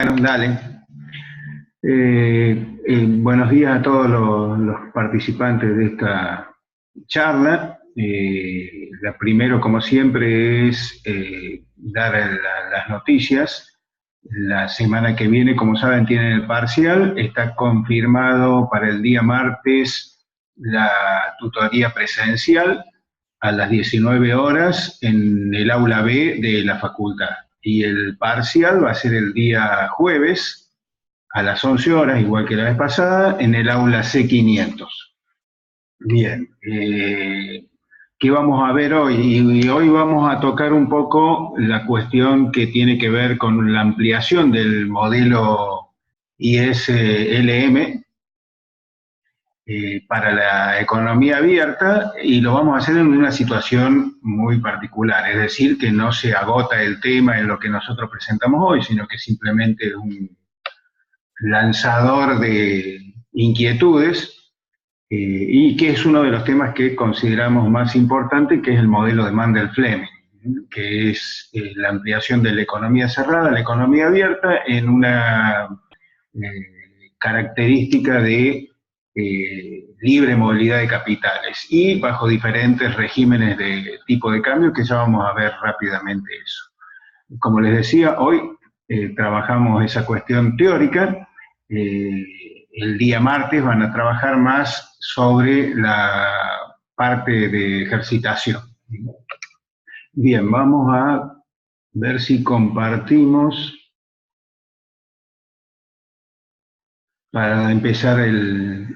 Bueno, dale. Buenos días a todos los participantes de esta charla. La primero, como siempre, es dar las noticias. La semana que viene, como saben, tienen el parcial. Está confirmado para el día martes la tutoría presencial a las 19 horas en el aula B de la facultad. Y el parcial va a ser el día jueves a las 11 horas, igual que la vez pasada, en el aula C500. Bien, ¿qué vamos a ver hoy? Y hoy vamos a tocar un poco la cuestión que tiene que ver con la ampliación del modelo ISLM para la economía abierta, y lo vamos a hacer en una situación muy particular, es decir, que no se agota el tema en lo que nosotros presentamos hoy, sino que simplemente es un lanzador de inquietudes, y que es uno de los temas que consideramos más importante, que es el modelo de Mandel-Fleming, que es la ampliación de la economía cerrada a la economía abierta en una característica de libre movilidad de capitales y bajo diferentes regímenes de tipo de cambio, que ya vamos a ver rápidamente eso. Como les decía, hoy trabajamos esa cuestión teórica. El día martes van a trabajar más sobre la parte de ejercitación. Bien, vamos a ver si compartimos para empezar el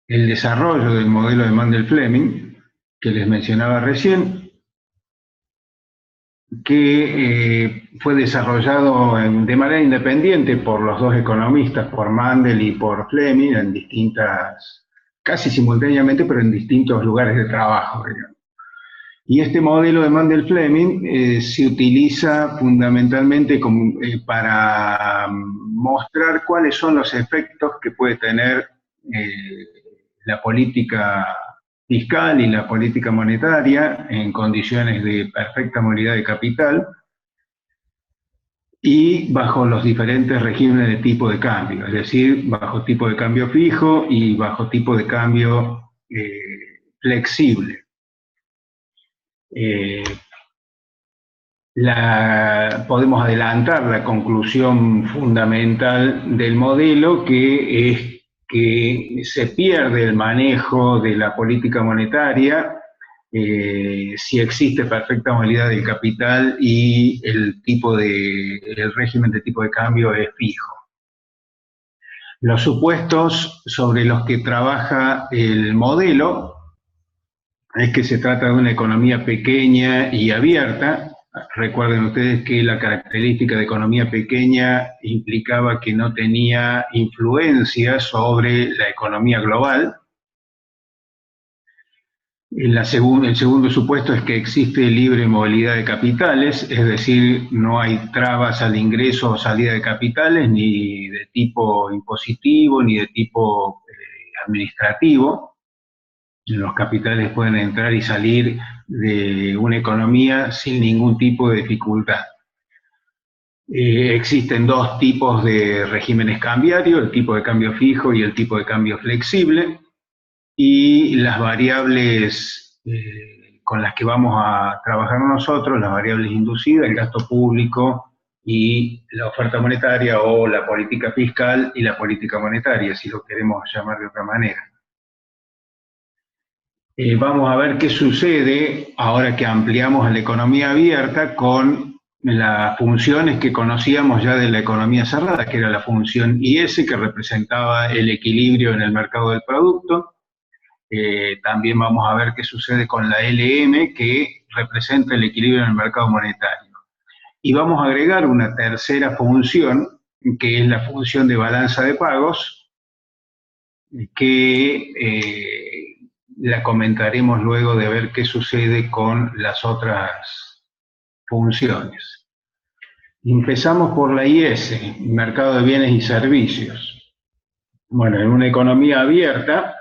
desarrollo del modelo de Mandel-Fleming que les mencionaba recién, que fue desarrollado de manera independiente por los dos economistas, por Mandel y por Fleming, en distintas, casi simultáneamente, pero en distintos lugares de trabajo, digamos. Y este modelo de Mandel-Fleming se utiliza fundamentalmente para mostrar cuáles son los efectos que puede tener la política fiscal y la política monetaria en condiciones de perfecta movilidad de capital y bajo los diferentes regímenes de tipo de cambio, es decir, bajo tipo de cambio fijo y bajo tipo de cambio flexible. Podemos adelantar la conclusión fundamental del modelo, que es que se pierde el manejo de la política monetaria si existe perfecta movilidad del capital y el régimen de tipo de cambio es fijo. Los supuestos sobre los que trabaja el modelo es que se trata de una economía pequeña y abierta. Recuerden ustedes que la característica de economía pequeña implicaba que no tenía influencia sobre la economía global. El segundo supuesto es que existe libre movilidad de capitales, es decir, no hay trabas al ingreso o salida de capitales, ni de tipo impositivo, ni de tipo administrativo. Los capitales pueden entrar y salir de una economía sin ningún tipo de dificultad. Existen dos tipos de regímenes cambiarios, el tipo de cambio fijo y el tipo de cambio flexible, y las variables con las que vamos a trabajar nosotros, las variables inducidas, el gasto público y la oferta monetaria, o la política fiscal y la política monetaria, si lo queremos llamar de otra manera. Vamos a ver qué sucede ahora que ampliamos a la economía abierta con las funciones que conocíamos ya de la economía cerrada, que era la función IS, que representaba el equilibrio en el mercado del producto. También vamos a ver qué sucede con la LM, que representa el equilibrio en el mercado monetario. Y vamos a agregar una tercera función, que es la función de balanza de pagos, que la comentaremos luego de ver qué sucede con las otras funciones. Empezamos por la IS, Mercado de Bienes y Servicios. Bueno, en una economía abierta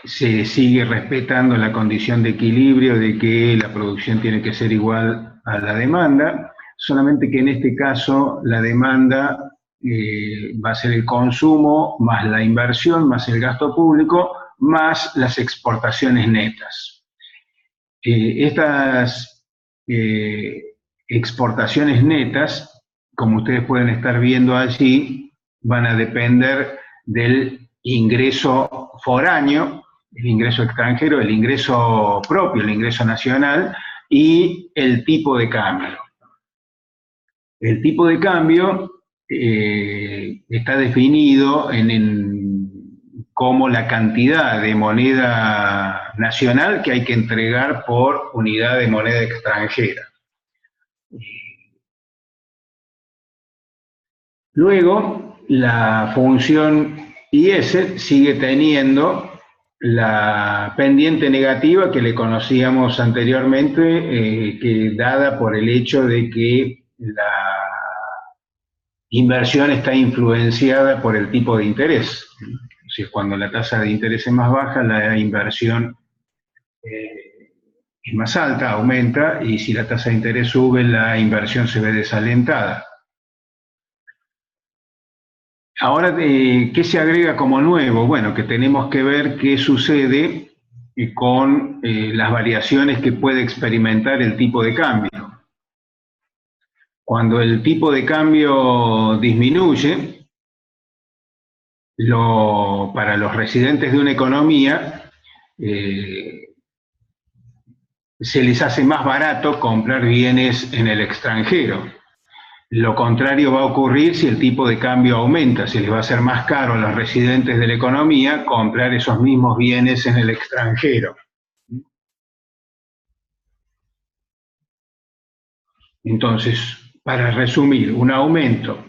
se sigue respetando la condición de equilibrio de que la producción tiene que ser igual a la demanda, solamente que en este caso la demanda va a ser el consumo más la inversión, más el gasto público, más las exportaciones netas. Estas exportaciones netas, como ustedes pueden estar viendo allí, van a depender del ingreso foráneo, el ingreso extranjero, el ingreso propio, el ingreso nacional y el tipo de cambio. El tipo de cambio está definido como la cantidad de moneda nacional que hay que entregar por unidad de moneda extranjera. Luego, la función IS sigue teniendo la pendiente negativa que le conocíamos anteriormente, que dada por el hecho de que la inversión está influenciada por el tipo de interés. O sea, cuando la tasa de interés es más baja, la inversión es más alta, aumenta, y si la tasa de interés sube, la inversión se ve desalentada. Ahora, ¿qué se agrega como nuevo? Bueno, que tenemos que ver qué sucede con las variaciones que puede experimentar el tipo de cambio. Cuando el tipo de cambio disminuye, para los residentes de una economía, se les hace más barato comprar bienes en el extranjero. Lo contrario va a ocurrir si el tipo de cambio aumenta, se les va a hacer más caro a los residentes de la economía comprar esos mismos bienes en el extranjero. Entonces, para resumir, un aumento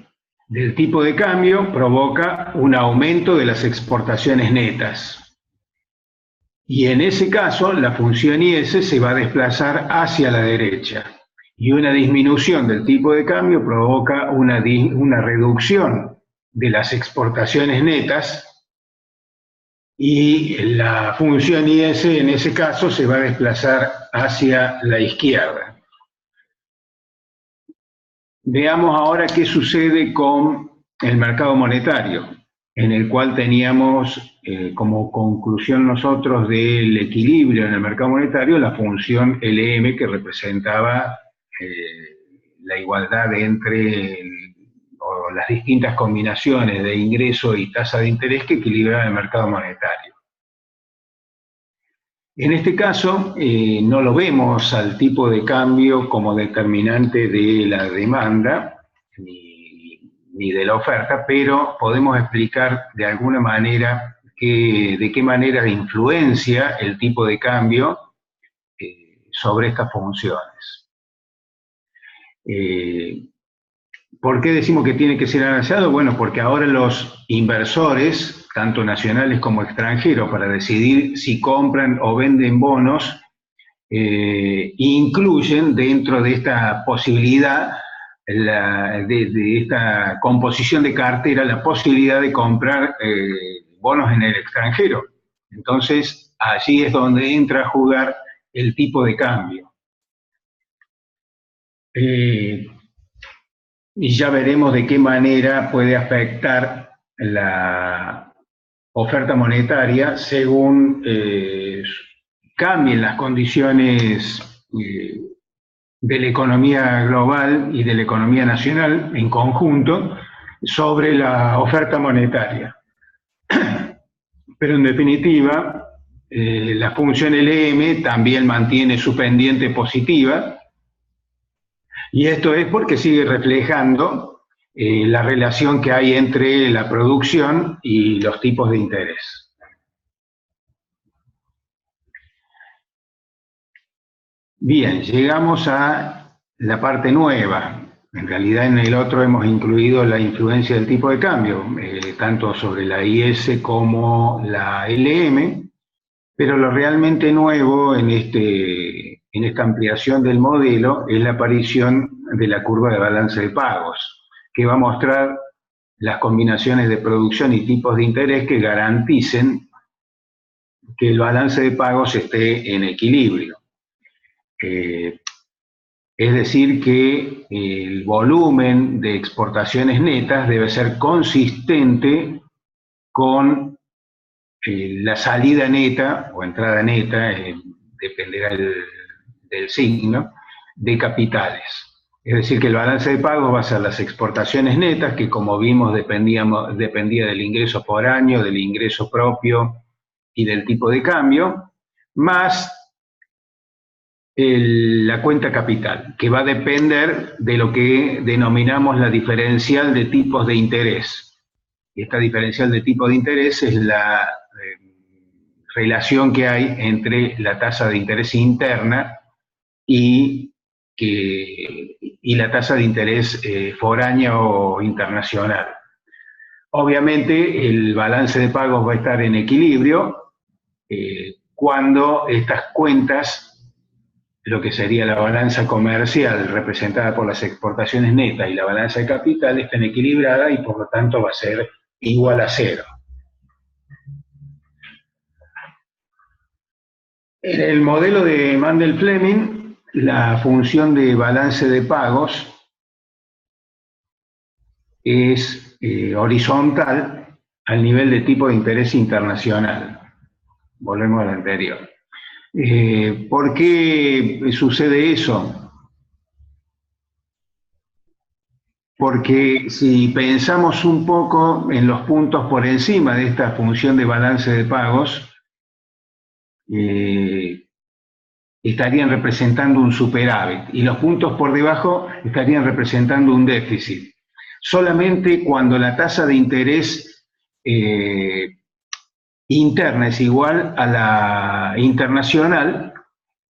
del tipo de cambio provoca un aumento de las exportaciones netas. Y en ese caso, la función IS se va a desplazar hacia la derecha. Y una disminución del tipo de cambio provoca una reducción de las exportaciones netas, y la función IS en ese caso se va a desplazar hacia la izquierda. Veamos ahora qué sucede con el mercado monetario, en el cual teníamos como conclusión nosotros del equilibrio en el mercado monetario la función LM, que representaba la igualdad entre las distintas combinaciones de ingreso y tasa de interés que equilibran el mercado monetario. En este caso, no lo vemos al tipo de cambio como determinante de la demanda ni de la oferta, pero podemos explicar de alguna manera de qué manera influencia el tipo de cambio sobre estas funciones. ¿Por qué decimos que tiene que ser analizado? Bueno, porque ahora los inversores, tanto nacionales como extranjeros, para decidir si compran o venden bonos, incluyen dentro de esta posibilidad, de esta composición de cartera, la posibilidad de comprar bonos en el extranjero. Entonces, allí es donde entra a jugar el tipo de cambio. Y ya veremos de qué manera puede afectar la oferta monetaria según cambien las condiciones de la economía global y de la economía nacional en conjunto sobre la oferta monetaria. Pero en definitiva, la función LM también mantiene su pendiente positiva, y esto es porque sigue reflejando la relación que hay entre la producción y los tipos de interés. Bien, llegamos a la parte nueva. En realidad en el otro hemos incluido la influencia del tipo de cambio, tanto sobre la IS como la LM, pero lo realmente nuevo en esta ampliación del modelo es la aparición de la curva de balance de pagos, que va a mostrar las combinaciones de producción y tipos de interés que garanticen que el balance de pagos esté en equilibrio. Es decir, que el volumen de exportaciones netas debe ser consistente con la salida neta o entrada neta, dependerá del signo, de capitales. Es decir, que el balance de pagos va a ser las exportaciones netas, que como vimos dependía del ingreso por año, del ingreso propio y del tipo de cambio, más la cuenta capital, que va a depender de lo que denominamos la diferencial de tipos de interés. Esta diferencial de tipo de interés es la relación que hay entre la tasa de interés interna y, y la tasa de interés foránea o internacional. Obviamente el balance de pagos va a estar en equilibrio cuando estas cuentas, lo que sería la balanza comercial representada por las exportaciones netas y la balanza de capital, estén equilibradas y por lo tanto va a ser igual a cero. En el modelo de Mandel-Fleming, la función de balance de pagos es horizontal al nivel de tipo de interés internacional. Volvemos al anterior. ¿Por qué sucede eso? Porque si pensamos un poco en los puntos por encima de esta función de balance de pagos, estarían representando un superávit y los puntos por debajo estarían representando un déficit. Solamente cuando la tasa de interés interna es igual a la internacional,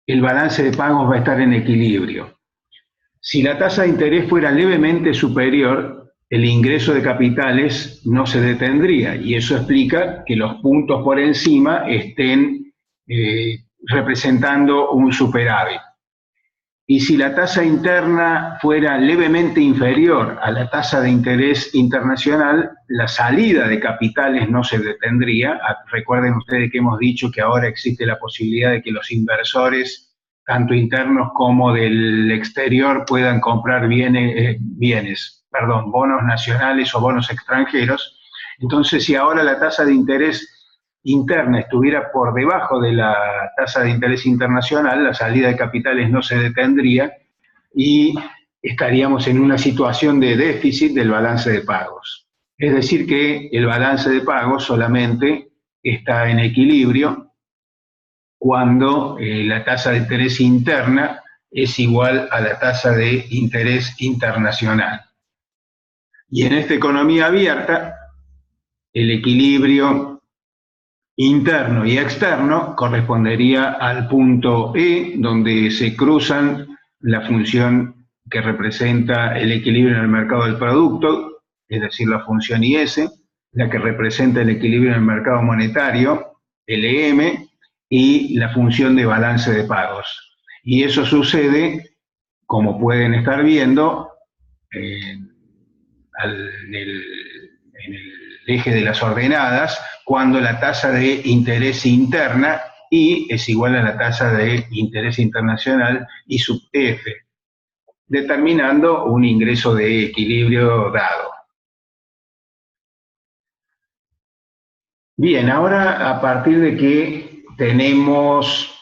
el balance de pagos va a estar en equilibrio. Si la tasa de interés fuera levemente superior, el ingreso de capitales no se detendría y eso explica que los puntos por encima estén representando un superávit. Y si la tasa interna fuera levemente inferior a la tasa de interés internacional, la salida de capitales no se detendría. Recuerden ustedes que hemos dicho que ahora existe la posibilidad de que los inversores, tanto internos como del exterior, puedan comprar bonos nacionales o bonos extranjeros. Entonces, si ahora la tasa de interés interna estuviera por debajo de la tasa de interés internacional, la salida de capitales no se detendría y estaríamos en una situación de déficit del balance de pagos. Es decir, que el balance de pagos solamente está en equilibrio cuando la tasa de interés interna es igual a la tasa de interés internacional. Y en esta economía abierta, el equilibrio interno y externo correspondería al punto E, donde se cruzan la función que representa el equilibrio en el mercado del producto, es decir, la función IS, la que representa el equilibrio en el mercado monetario, LM, y la función de balance de pagos. Y eso sucede, como pueden estar viendo, en el eje de las ordenadas, cuando la tasa de interés interna I es igual a la tasa de interés internacional I sub F, determinando un ingreso de equilibrio dado. Bien, ahora a partir de que tenemos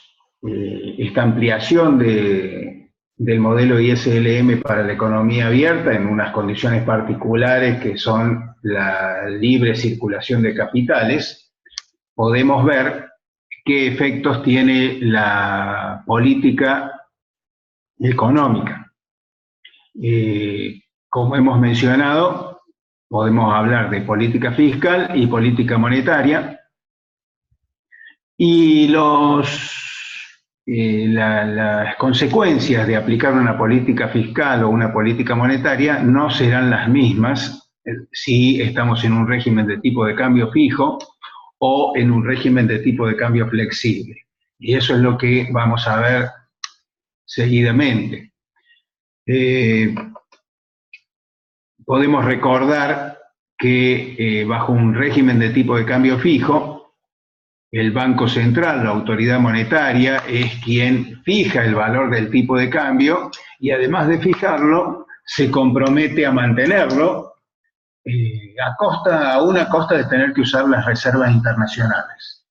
esta ampliación del modelo ISLM para la economía abierta en unas condiciones particulares que son la libre circulación de capitales, podemos ver qué efectos tiene la política económica. Como hemos mencionado, podemos hablar de política fiscal y política monetaria, y las consecuencias de aplicar una política fiscal o una política monetaria no serán las mismas si estamos en un régimen de tipo de cambio fijo o en un régimen de tipo de cambio flexible. Y eso es lo que vamos a ver seguidamente. Podemos recordar que bajo un régimen de tipo de cambio fijo, el Banco Central, la autoridad monetaria, es quien fija el valor del tipo de cambio y además de fijarlo, se compromete a mantenerlo a una costa de tener que usar las reservas internacionales.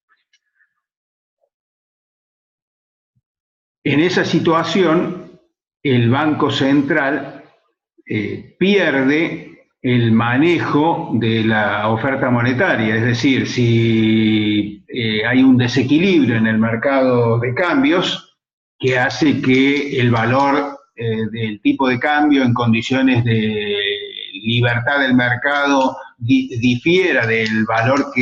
En esa situación, el Banco Central pierde el manejo de la oferta monetaria, es decir, si hay un desequilibrio en el mercado de cambios que hace que el valor del tipo de cambio en condiciones de libertad del mercado difiera del valor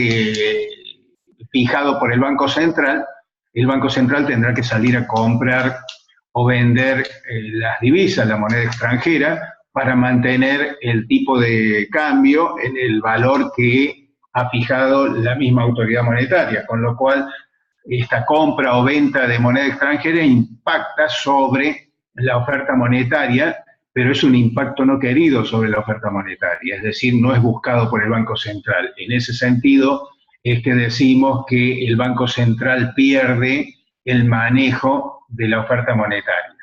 fijado por el Banco Central tendrá que salir a comprar o vender las divisas, la moneda extranjera, para mantener el tipo de cambio en el valor que ha fijado la misma autoridad monetaria, con lo cual esta compra o venta de moneda extranjera impacta sobre la oferta monetaria, pero es un impacto no querido sobre la oferta monetaria, es decir, no es buscado por el Banco Central. En ese sentido es que decimos que el Banco Central pierde el manejo de la oferta monetaria.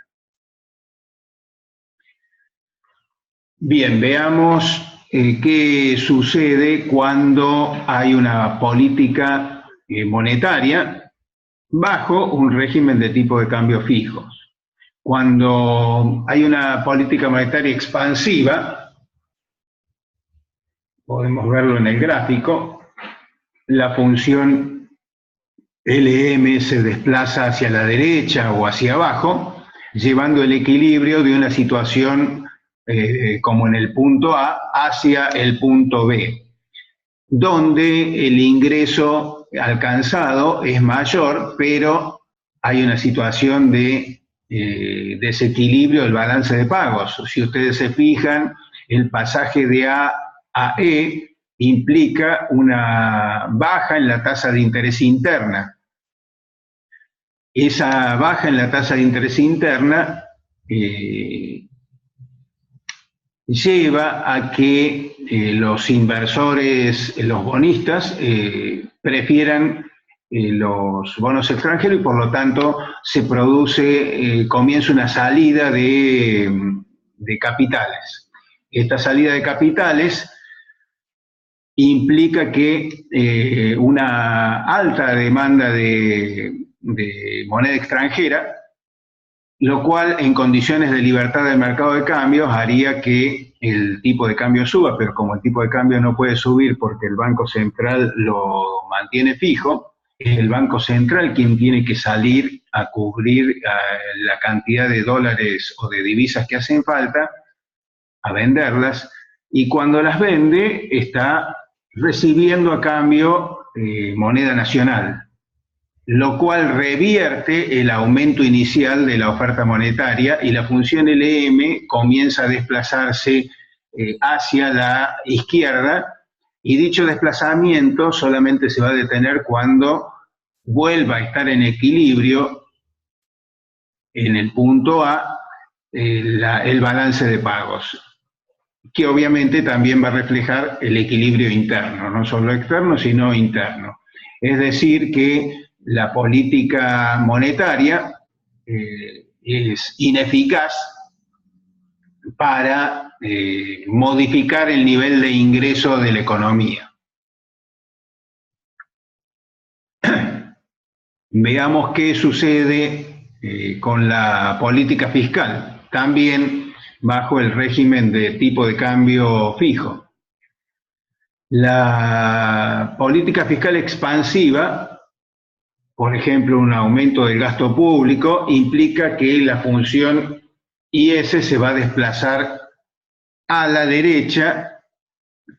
Bien, veamos qué sucede cuando hay una política monetaria bajo un régimen de tipo de cambio fijos. Cuando hay una política monetaria expansiva, podemos verlo en el gráfico, la función LM se desplaza hacia la derecha o hacia abajo, llevando el equilibrio de una situación como en el punto A hacia el punto B, donde el ingreso alcanzado es mayor, pero hay una situación de desequilibrio del balance de pagos. Si ustedes se fijan, el pasaje de A a E implica una baja en la tasa de interés interna. Esa baja en la tasa de interés interna lleva a que los inversores, los bonistas, prefieran los bonos extranjeros y por lo tanto se produce, comienza una salida de capitales. Esta salida de capitales implica que una alta demanda de moneda extranjera, lo cual en condiciones de libertad del mercado de cambios haría que el tipo de cambio suba, pero como el tipo de cambio no puede subir porque el Banco Central lo mantiene fijo, es el Banco Central quien tiene que salir a cubrir la cantidad de dólares o de divisas que hacen falta, a venderlas, y cuando las vende está recibiendo a cambio moneda nacional, lo cual revierte el aumento inicial de la oferta monetaria y la función LM comienza a desplazarse hacia la izquierda, y dicho desplazamiento solamente se va a detener cuando vuelva a estar en equilibrio en el punto A el balance de pagos, que obviamente también va a reflejar el equilibrio interno, no solo externo, sino interno. Es decir, que la política monetaria es ineficaz para modificar el nivel de ingreso de la economía. Veamos qué sucede con la política fiscal, también bajo el régimen de tipo de cambio fijo. La política fiscal expansiva, por ejemplo, un aumento del gasto público, implica que la función IS se va a desplazar a la derecha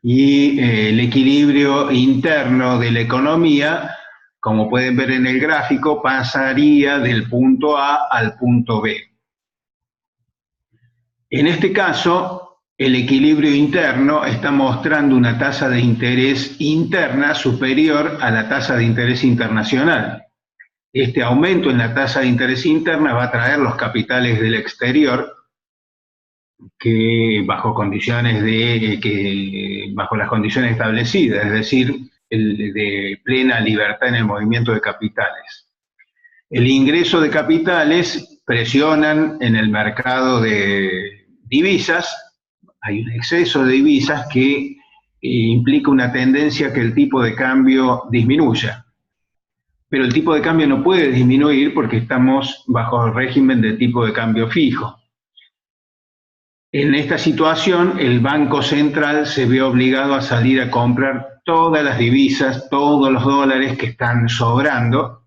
y el equilibrio interno de la economía, como pueden ver en el gráfico, pasaría del punto A al punto B. En este caso, el equilibrio interno está mostrando una tasa de interés interna superior a la tasa de interés internacional. Este aumento en la tasa de interés interna va a traer los capitales del exterior que bajo las condiciones establecidas, es decir, de plena libertad en el movimiento de capitales. El ingreso de capitales presionan en el mercado de divisas, hay un exceso de divisas que implica una tendencia que el tipo de cambio disminuya. Pero el tipo de cambio no puede disminuir porque estamos bajo el régimen de tipo de cambio fijo. En esta situación, el Banco Central se ve obligado a salir a comprar todas las divisas, todos los dólares que están sobrando,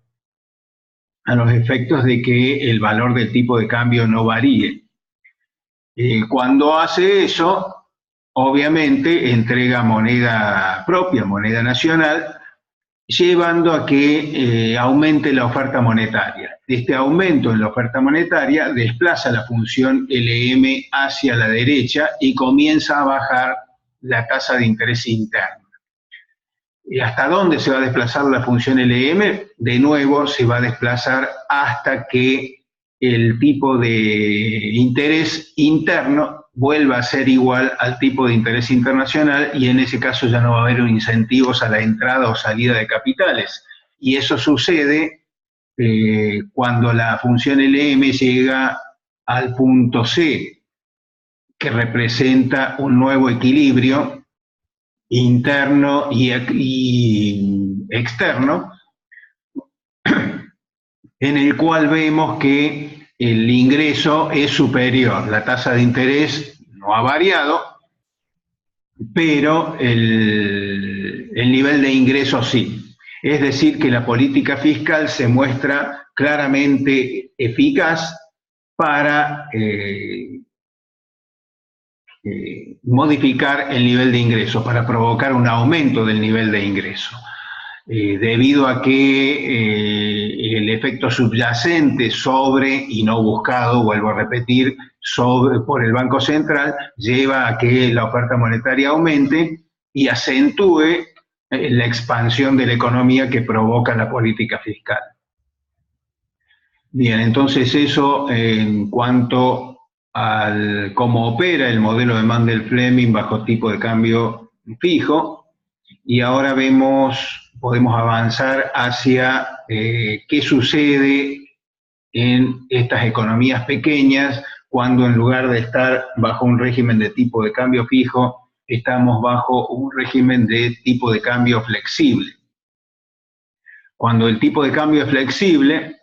a los efectos de que el valor del tipo de cambio no varíe. Cuando hace eso, obviamente entrega moneda propia, moneda nacional, llevando a que aumente la oferta monetaria. Este aumento en la oferta monetaria desplaza la función LM hacia la derecha y comienza a bajar la tasa de interés interna. ¿Y hasta dónde se va a desplazar la función LM? De nuevo, se va a desplazar hasta que el tipo de interés interno vuelva a ser igual al tipo de interés internacional y en ese caso ya no va a haber incentivos a la entrada o salida de capitales. Y eso sucede cuando la función LM llega al punto C, que representa un nuevo equilibrio interno y externo, en el cual vemos que el ingreso es superior, la tasa de interés no ha variado, pero el nivel de ingreso sí. Es decir, que la política fiscal se muestra claramente eficaz para modificar el nivel de ingreso, para provocar un aumento del nivel de ingreso. Debido a que el efecto subyacente sobre y no buscado, vuelvo a repetir, por el Banco Central, lleva a que la oferta monetaria aumente y acentúe la expansión de la economía que provoca la política fiscal. Bien, entonces eso en cuanto al cómo opera el modelo de Mandel-Fleming bajo tipo de cambio fijo, y ahora podemos avanzar hacia qué sucede en estas economías pequeñas cuando en lugar de estar bajo un régimen de tipo de cambio fijo, estamos bajo un régimen de tipo de cambio flexible. Cuando el tipo de cambio es flexible,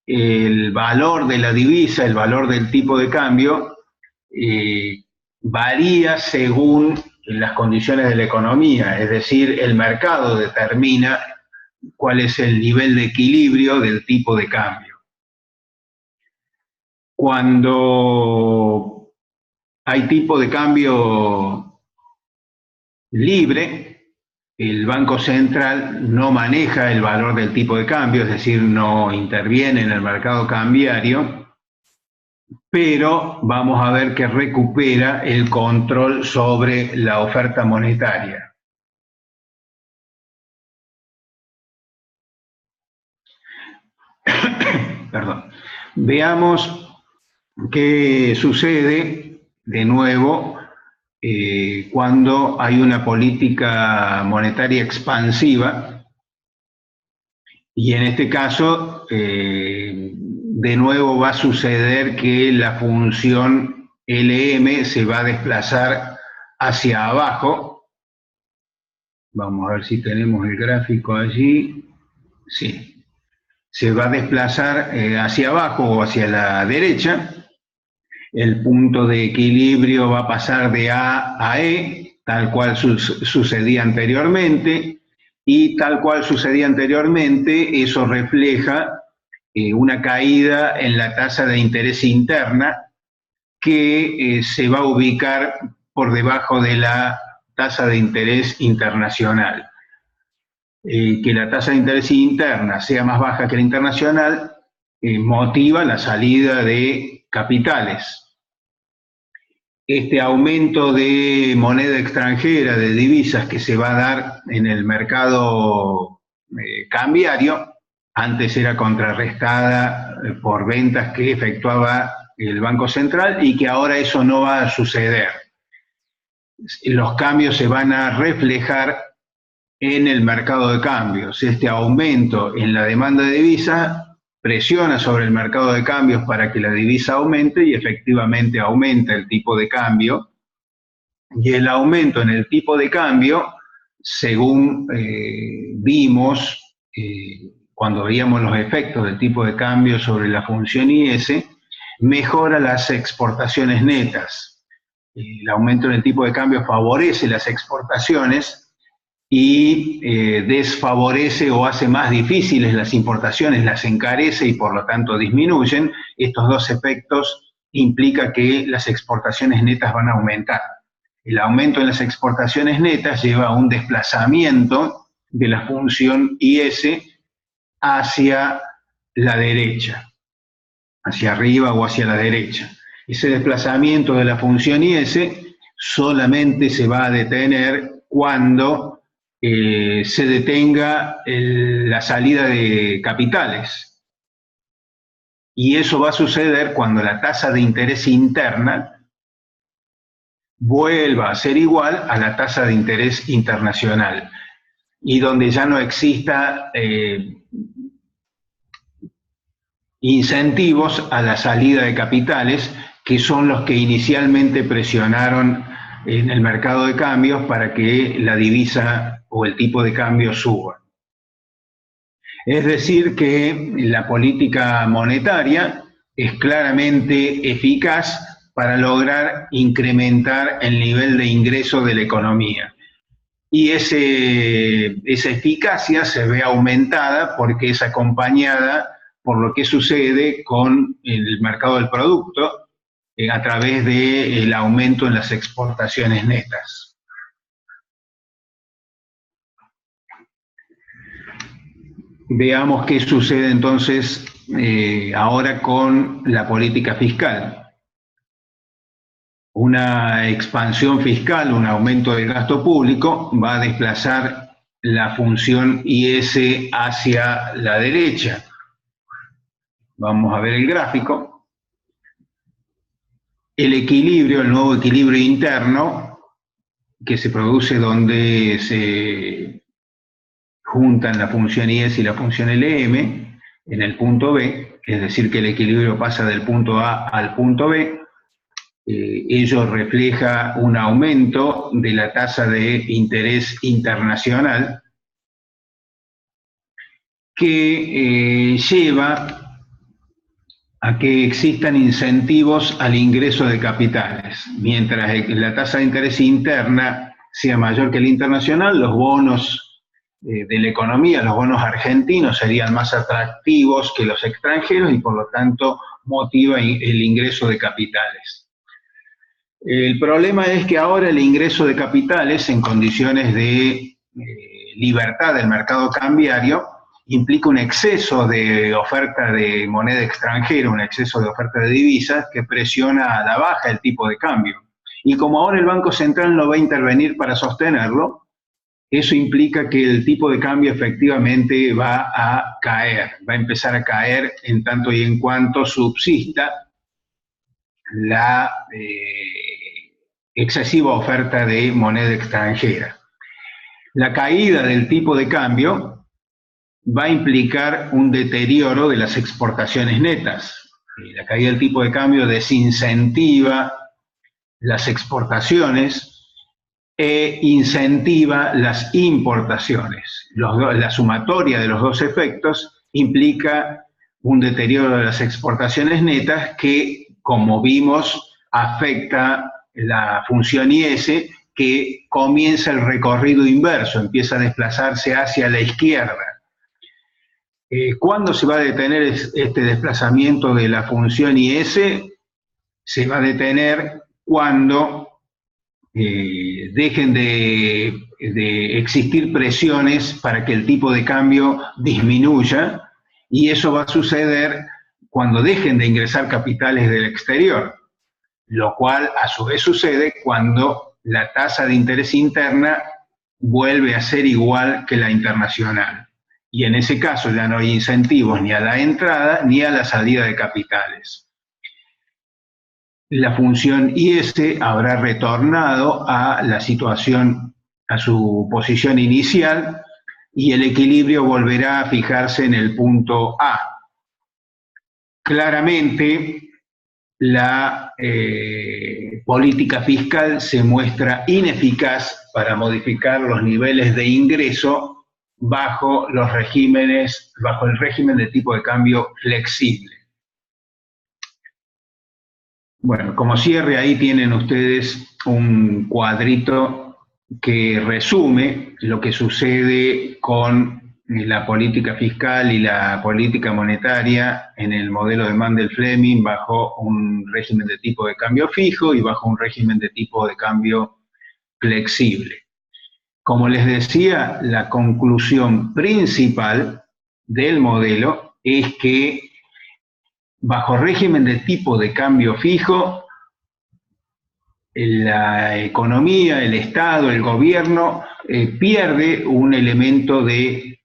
el valor de la divisa, el valor del tipo de cambio, varía según las condiciones de la economía, es decir, el mercado determina cuál es el nivel de equilibrio del tipo de cambio. Cuando hay tipo de cambio libre, el Banco Central no maneja el valor del tipo de cambio, es decir, no interviene en el mercado cambiario, pero vamos a ver que recupera el control sobre la oferta monetaria. Perdón. Veamos qué sucede de nuevo cuando hay una política monetaria expansiva y en este caso de nuevo va a suceder que la función LM se va a desplazar hacia abajo. Vamos a ver si tenemos el gráfico allí. Sí. Se va a desplazar hacia abajo o hacia la derecha. El punto de equilibrio va a pasar de A a E, tal cual sucedía anteriormente, y tal cual sucedía anteriormente, eso refleja una caída en la tasa de interés interna que se va a ubicar por debajo de la tasa de interés internacional. Que la tasa de interés interna sea más baja que la internacional motiva la salida de capitales. Este aumento de moneda extranjera, de divisas que se va a dar en el mercado cambiario, antes era contrarrestada por ventas que efectuaba el Banco Central y que ahora eso no va a suceder. Los cambios se van a reflejar en el mercado de cambios. Este aumento en la demanda de divisa presiona sobre el mercado de cambios para que la divisa aumente y efectivamente aumenta el tipo de cambio. Y el aumento en el tipo de cambio, según vimos cuando veíamos los efectos del tipo de cambio sobre la función IS, mejora las exportaciones netas. El aumento en el tipo de cambio favorece las exportaciones y desfavorece o hace más difíciles las importaciones, las encarece y por lo tanto disminuyen. Estos dos efectos implican que las exportaciones netas van a aumentar. El aumento en las exportaciones netas lleva a un desplazamiento de la función IS hacia la derecha, hacia arriba o hacia la derecha. Ese desplazamiento de la función IS solamente se va a detener cuando se detenga la salida de capitales. Y eso va a suceder cuando la tasa de interés interna vuelva a ser igual a la tasa de interés internacional y donde ya no exista incentivos a la salida de capitales, que son los que inicialmente presionaron en el mercado de cambios para que la divisa o el tipo de cambio suba. Es decir, que la política monetaria es claramente eficaz para lograr incrementar el nivel de ingreso de la economía. Y esa eficacia se ve aumentada porque es acompañada por lo que sucede con el mercado del producto a través del aumento en las exportaciones netas. Veamos qué sucede entonces ahora con la política fiscal. Una expansión fiscal, un aumento del gasto público va a desplazar la función IS hacia la derecha. Vamos a ver el gráfico. El equilibrio, el nuevo equilibrio interno que se produce donde se juntan la función IS y la función LM en el punto B, es decir, que el equilibrio pasa del punto A al punto B. Ello refleja un aumento de la tasa de interés internacional que lleva a que existan incentivos al ingreso de capitales. Mientras la tasa de interés interna sea mayor que la internacional, los bonos de la economía, los bonos argentinos serían más atractivos que los extranjeros y por lo tanto motiva el ingreso de capitales. El problema es que ahora el ingreso de capitales en condiciones de libertad del mercado cambiario implica un exceso de oferta de moneda extranjera, un exceso de oferta de divisas que presiona a la baja el tipo de cambio. Y como ahora el Banco Central no va a intervenir para sostenerlo, eso implica que el tipo de cambio efectivamente va a caer, va a empezar a caer en tanto y en cuanto subsista la excesiva oferta de moneda extranjera. La caída del tipo de cambio va a implicar un deterioro de las exportaciones netas. La caída del tipo de cambio desincentiva las exportaciones e incentiva las importaciones. La sumatoria de los dos efectos implica un deterioro de las exportaciones netas que, como vimos, afecta la función IS, que comienza el recorrido inverso, empieza a desplazarse hacia la izquierda. ¿Cuándo se va a detener este desplazamiento de la función IS? Se va a detener cuando dejen de existir presiones para que el tipo de cambio disminuya, y eso va a suceder cuando dejen de ingresar capitales del exterior, lo cual a su vez sucede cuando la tasa de interés interna vuelve a ser igual que la internacional. Y en ese caso ya no hay incentivos ni a la entrada ni a la salida de capitales. La función IS habrá retornado a la situación a su posición inicial y el equilibrio volverá a fijarse en el punto A. Claramente, la política fiscal se muestra ineficaz para modificar los niveles de ingreso bajo el régimen de tipo de cambio flexible. Bueno, como cierre ahí tienen ustedes un cuadrito que resume lo que sucede con la política fiscal y la política monetaria en el modelo de Mandel-Fleming bajo un régimen de tipo de cambio fijo y bajo un régimen de tipo de cambio flexible. Como les decía, la conclusión principal del modelo es que bajo régimen de tipo de cambio fijo, la economía, el Estado, el gobierno pierde un elemento de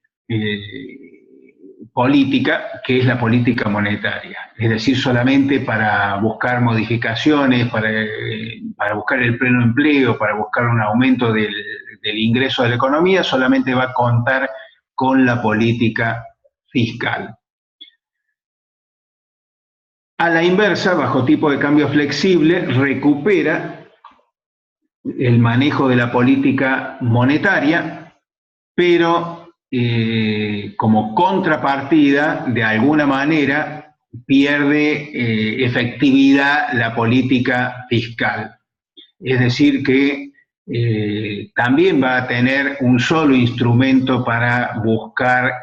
política, que es la política monetaria. Es decir, solamente para buscar modificaciones, para buscar el pleno empleo, para buscar un aumento del ingreso de la economía, solamente va a contar con la política fiscal. A la inversa, bajo tipo de cambio flexible, recupera el manejo de la política monetaria, pero como contrapartida, de alguna manera, pierde efectividad la política fiscal. Es decir, que también va a tener un solo instrumento para buscar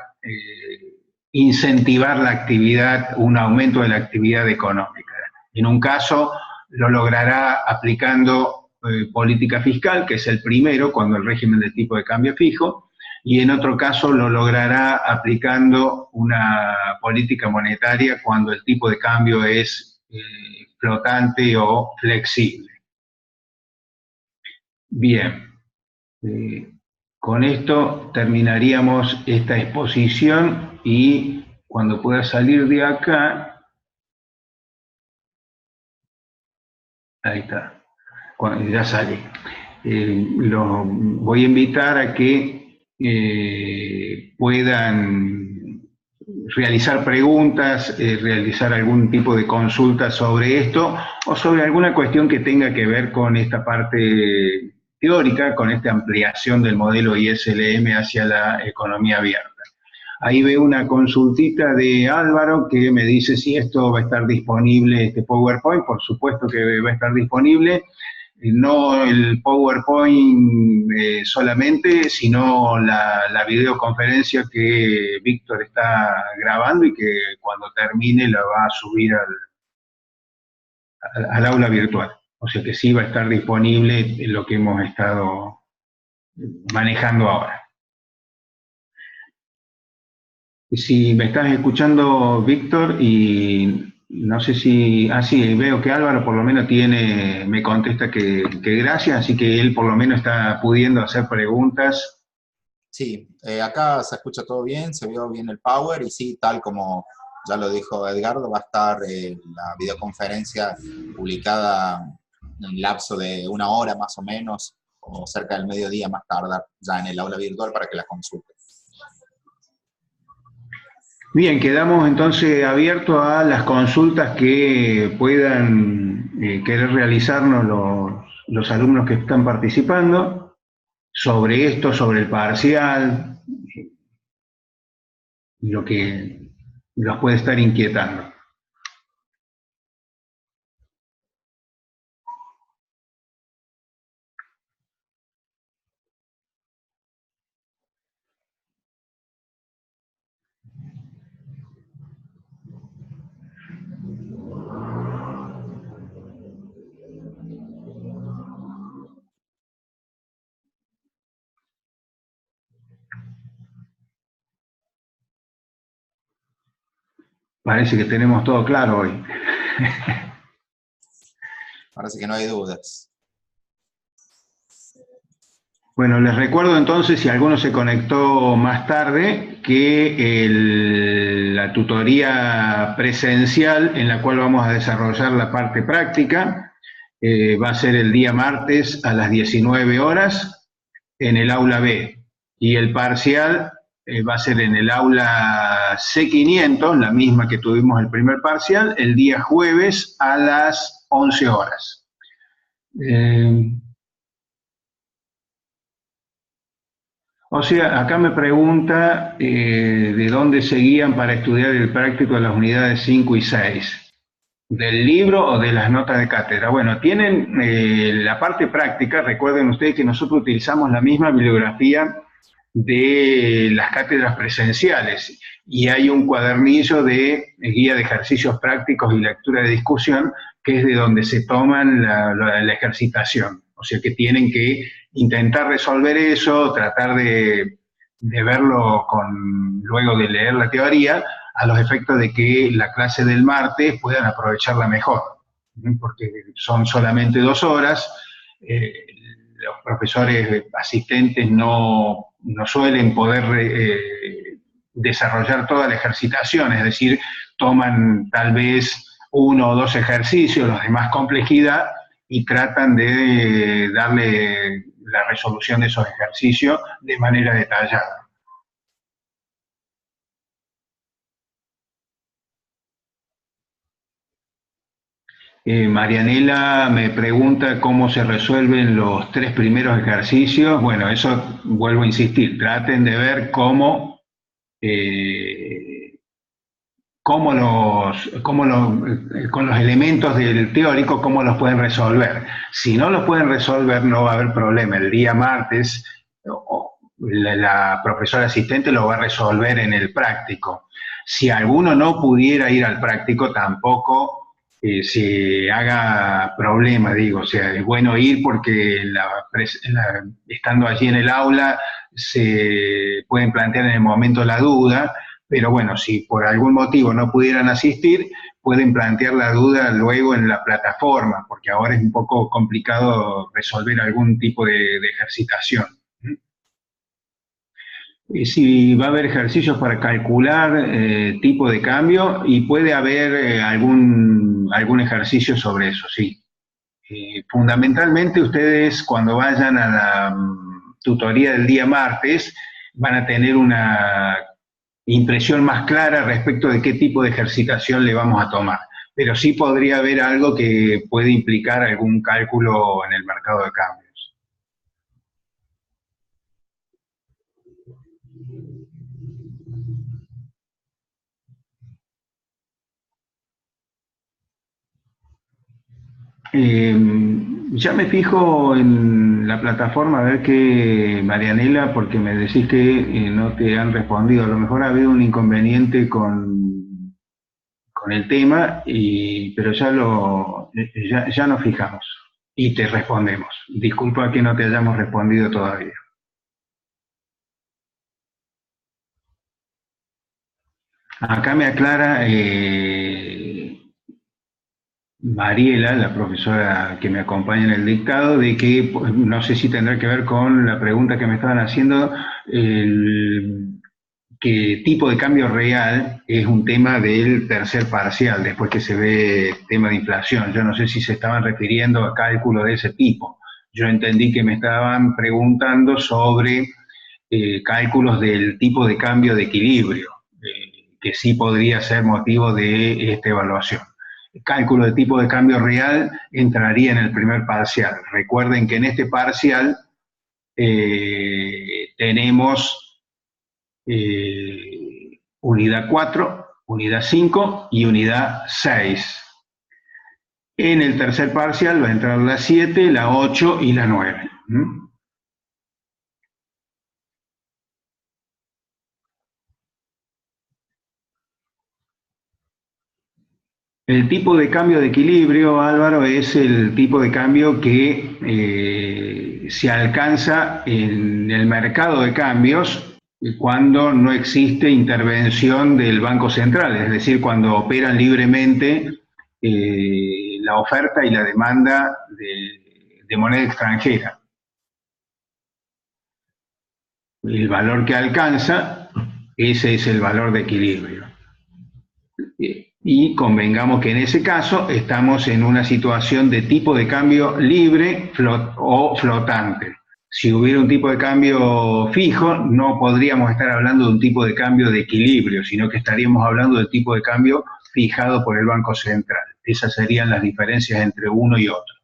incentivar la actividad, un aumento de la actividad económica. En un caso lo logrará aplicando política fiscal, que es el primero, cuando el régimen de tipo de cambio es fijo, y en otro caso lo logrará aplicando una política monetaria cuando el tipo de cambio es flotante o flexible. Bien, con esto terminaríamos esta exposición y cuando pueda salir de acá, ahí está, ya salí. Los voy a invitar a que puedan realizar preguntas, realizar algún tipo de consulta sobre esto o sobre alguna cuestión que tenga que ver con esta parte teórica, con esta ampliación del modelo ISLM hacia la economía abierta. Ahí veo una consultita de Álvaro que me dice si esto va a estar disponible, este PowerPoint. Por supuesto que va a estar disponible. No el PowerPoint solamente, sino la videoconferencia que Víctor está grabando y que cuando termine la va a subir al aula virtual. O sea que sí va a estar disponible en lo que hemos estado manejando ahora. Si me estás escuchando, Víctor, y no sé si... sí, veo que Álvaro por lo menos me contesta que gracias, así que él por lo menos está pudiendo hacer preguntas. Sí, acá se escucha todo bien, se vio bien el power, y sí, tal como ya lo dijo Edgardo, va a estar la videoconferencia publicada en un lapso de 1 hora más o menos, o cerca del mediodía más tardar, ya en el aula virtual para que la consulten. Bien, quedamos entonces abiertos a las consultas que puedan querer realizarnos los alumnos que están participando sobre esto, sobre el parcial, lo que los puede estar inquietando. Parece que tenemos todo claro hoy. Parece que no hay dudas. Bueno, les recuerdo entonces, si alguno se conectó más tarde, que la tutoría presencial en la cual vamos a desarrollar la parte práctica va a ser el día martes a las 19 horas. en el aula B y el parcial va a ser en el aula C500, la misma que tuvimos el primer parcial, el día jueves a las 11 horas. O sea, acá me pregunta de dónde seguían para estudiar el práctico de las unidades 5 y 6. ¿Del libro o de las notas de cátedra? Bueno, tienen la parte práctica, recuerden ustedes que nosotros utilizamos la misma bibliografía de las cátedras presenciales y hay un cuadernillo de guía de ejercicios prácticos y lectura de discusión que es de donde se toman la ejercitación. O sea que tienen que intentar resolver eso, tratar de verlo luego de leer la teoría, a los efectos de que la clase del martes puedan aprovecharla mejor, porque son solamente 2 horas, los profesores asistentes no suelen poder desarrollar toda la ejercitación, es decir, toman tal vez 1 o 2 ejercicios, los de más complejidad, y tratan de darle la resolución de esos ejercicios de manera detallada. Marianela me pregunta cómo se resuelven los 3 primeros ejercicios. Bueno, eso vuelvo a insistir, traten de ver cómo con los elementos del teórico, cómo los pueden resolver. Si no los pueden resolver, no va a haber problema. El día martes, la profesora asistente lo va a resolver en el práctico. Si alguno no pudiera ir al práctico, tampoco se haga problema, digo. O sea, es bueno ir porque estando allí en el aula se pueden plantear en el momento la duda, pero bueno, si por algún motivo no pudieran asistir, pueden plantear la duda luego en la plataforma, porque ahora es un poco complicado resolver algún tipo de ejercitación. Si va a haber ejercicios para calcular tipo de cambio y puede haber algún ejercicio sobre eso, sí. Fundamentalmente ustedes cuando vayan a la tutoría del día martes van a tener una impresión más clara respecto de qué tipo de ejercitación le vamos a tomar. Pero sí podría haber algo que puede implicar algún cálculo en el mercado de cambios. Ya me fijo en la plataforma a ver qué, Marianela, porque me decís que no te han respondido. A lo mejor ha habido un inconveniente con el tema, pero ya nos fijamos y te respondemos. Disculpa que no te hayamos respondido todavía. Acá me aclara Mariela, la profesora que me acompaña en el dictado, de que no sé si tendrá que ver con la pregunta que me estaban haciendo, qué tipo de cambio real es un tema del tercer parcial, después que se ve tema de inflación. Yo no sé si se estaban refiriendo a cálculo de ese tipo. Yo entendí que me estaban preguntando sobre cálculos del tipo de cambio de equilibrio, que sí podría ser motivo de esta evaluación. El cálculo de tipo de cambio real entraría en el primer parcial. Recuerden que en este parcial tenemos unidad 4, unidad 5 y unidad 6. En el tercer parcial va a entrar la 7, la 8 y la 9. El tipo de cambio de equilibrio, Álvaro, es el tipo de cambio que se alcanza en el mercado de cambios cuando no existe intervención del Banco Central, es decir, cuando operan libremente la oferta y la demanda de moneda extranjera. El valor que alcanza, ese es el valor de equilibrio. Y convengamos que en ese caso estamos en una situación de tipo de cambio libre o flotante. Si hubiera un tipo de cambio fijo, no podríamos estar hablando de un tipo de cambio de equilibrio, sino que estaríamos hablando del tipo de cambio fijado por el Banco Central. Esas serían las diferencias entre uno y otro.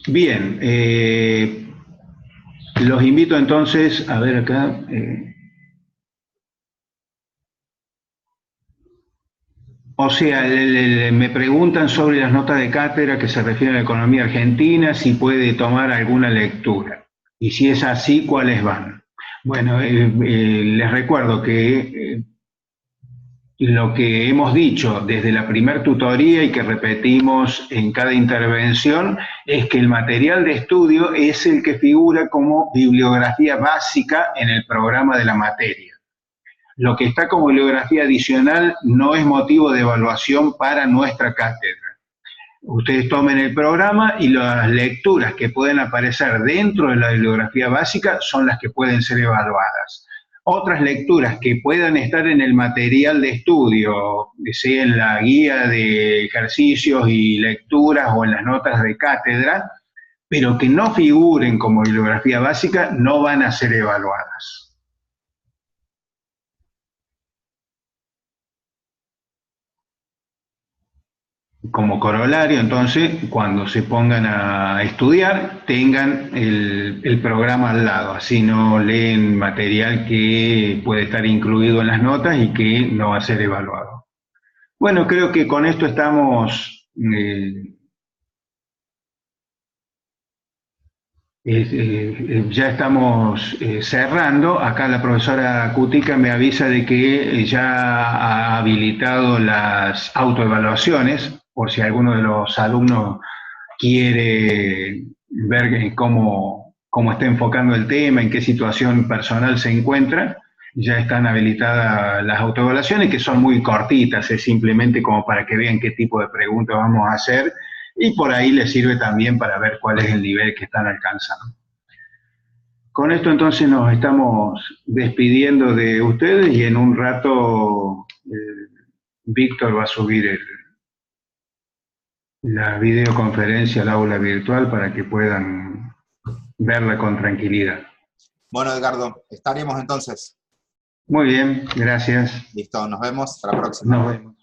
Bien, los invito entonces a ver acá. O sea, me preguntan sobre las notas de cátedra que se refieren a la economía argentina, si puede tomar alguna lectura. Y si es así, ¿cuáles van? Bueno, les recuerdo que lo que hemos dicho desde la primer tutoría y que repetimos en cada intervención es que el material de estudio es el que figura como bibliografía básica en el programa de la materia. Lo que está como bibliografía adicional no es motivo de evaluación para nuestra cátedra. Ustedes tomen el programa y las lecturas que pueden aparecer dentro de la bibliografía básica son las que pueden ser evaluadas. Otras lecturas que puedan estar en el material de estudio, sea en la guía de ejercicios y lecturas o en las notas de cátedra, pero que no figuren como bibliografía básica, no van a ser evaluadas. Como corolario, entonces, cuando se pongan a estudiar, tengan el programa al lado, así no leen material que puede estar incluido en las notas y que no va a ser evaluado. Bueno, creo que con esto estamos, ya estamos cerrando. Acá la profesora Cutica me avisa de que ya ha habilitado las autoevaluaciones, por si alguno de los alumnos quiere ver cómo está enfocando el tema, en qué situación personal se encuentra. Ya están habilitadas las autoevaluaciones, que son muy cortitas, es simplemente como para que vean qué tipo de preguntas vamos a hacer, y por ahí les sirve también para ver cuál es el nivel que están alcanzando. Con esto entonces nos estamos despidiendo de ustedes y en un rato Víctor va a subir la videoconferencia al aula virtual para que puedan verla con tranquilidad. Bueno, Edgardo, estaremos entonces. Muy bien, gracias. Listo, nos vemos. Hasta la próxima. Nos vemos.